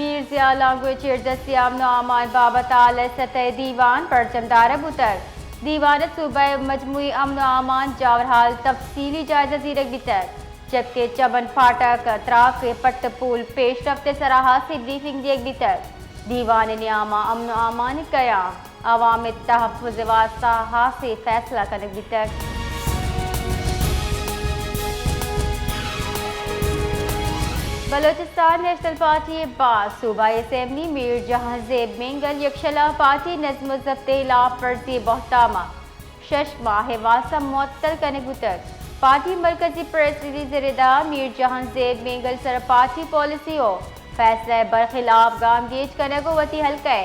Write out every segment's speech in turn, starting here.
میر ضیاء لانگوے چیردستی امن و امان بابت اعلی سطح دیوان پرچمدار بوتر دیوان صوبہ مجموعی امن و امان جاورحال تفصیلی جائزہ زیرک بیتر جبکہ چمن فاٹک تراک پٹ پول پیش رفت سراہا سے بریفنگ دیگ بیتر دیوان نیامہ امن و امان قیام عوام تحفظ واسطہ سے فیصلہ کنک بیتر بلوچستان نیشنل پارٹی بعد صوبہ اسمبلی میر جہاں زیب مینگل یکشلا پارٹی نظم و ضبط خلاف ورزی بہتامہ 6 ماہ واسطہ معطل کنک بوتر پارٹی مرکزی پریس ریلیز ردا میر جہاں زیب مینگل سر پارٹی پالیسی ہو فیصلہ برخلاف گام گیج کنک وتی حلقہ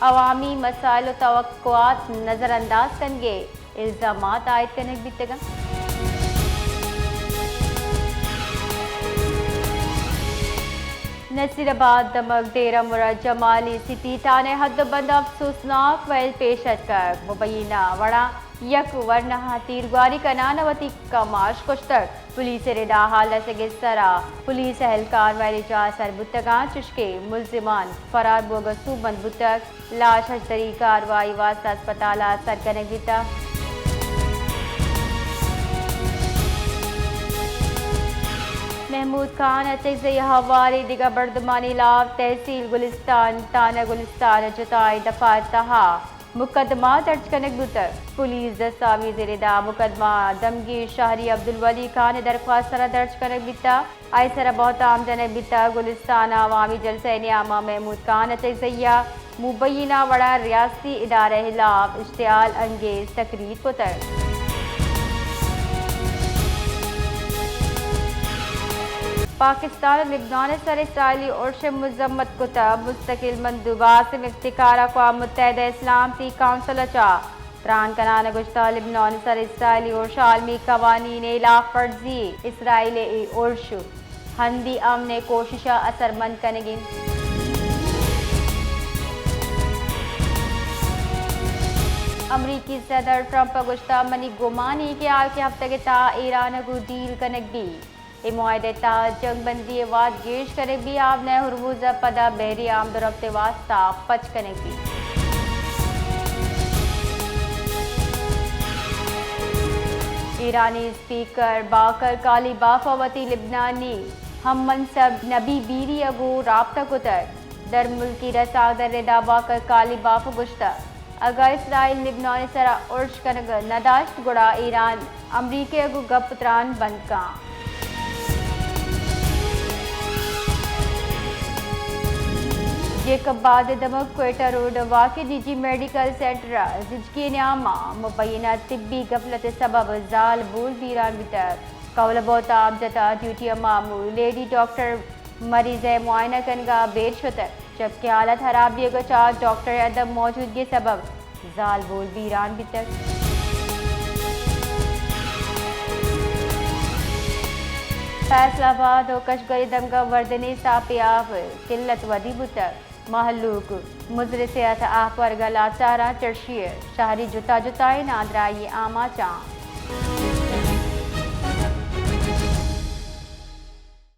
عوامی مسائل و توقعات نظر انداز کنگے الزامات عائد کنک بیتگا نصیر آباد دمک ڈیرہ مراد جمالی سٹی تانے حد بند افسوسناک ویل پیشت کر مبینہ وڑا یک ورنہ تیرگواری کنان وتی کماش کشتر پولیس ردا حالت گسرا پولیس اہلکار ویلی جا سر بتگان چشکے ملزمان فرار بوگا سوبند بتگ لاش حشتری کاروائی واسطہ اسپتالات سرکنک بیتا محمود خان اچھے حوالے دیگا بردمانی لاو تحصیل گلستان تانہ گلستان جتائی دفاع تہا مقدمہ درج کنک بوتر پولیس دستاویز ردا مقدمہ دمگیر شہری عبدالولی خان درخواست سرا درج کنک بیتا آئی سرا بہتام جنک بیتا گلستان عوامی جلسہ نیامہ محمود خان اچھے مبینہ وڑا ریاستی ادارہ خلاف اشتعال انگیز تقریر پتر پاکستان اور لبنان سر اسرائیلی عرش مذمت کتب مستقل مندوبات سے افتخار اقوام متحدہ اسلامتی کونسل اچا تران کنان گشتہ لبنان سر اسرائیلی عرش عالمی قوانین خلاف ورزی اسرائیل عرش ہندی امن کوشش اثر مند کنگی امریکی صدر ٹرمپ گشتہ منی گمانی کے آل کے ہفتہ کے تا ایران کو ڈیل کنک بھی معاہدے تا جنگ بندی واد گیش کنک بھی آپ نے ہرموز پدا بحری آمد و رفت واسطہ پچ کنک بھی ایرانی اسپیکر باقر کالی بافوتی لبنانی ہم منصب نبی بیری اگو رابطہ کتر در ملکی رساغ در ردا باقر کالی باف گشتہ اگر اسرائیل لبنان سرا عرش کنگ نداشت گڑا ایران امریکی اگو گپ تران بند کان یہ بعد دمک کوئٹہ روڈ واقع نجی میڈیکل سینٹر زجکی نیامہ مبینہ طبی غفلت سبب زال بول بیران بیتر قول بہتام جتا ڈیوٹی معمول لیڈی ڈاکٹر مریض معائنہ کنگا بیر شتر جبکہ حالت خرابی کو چار ڈاکٹر عدم موجودگی سبب زال بول بیران بیتر فیصلہ آباد و کشگری دمگا وردنی ساپیاب قلت ودی بتر محلوق مضر صحت آہ پر گلا چارہ چرشیر شہری جتا جتائی نادرائی آما چاں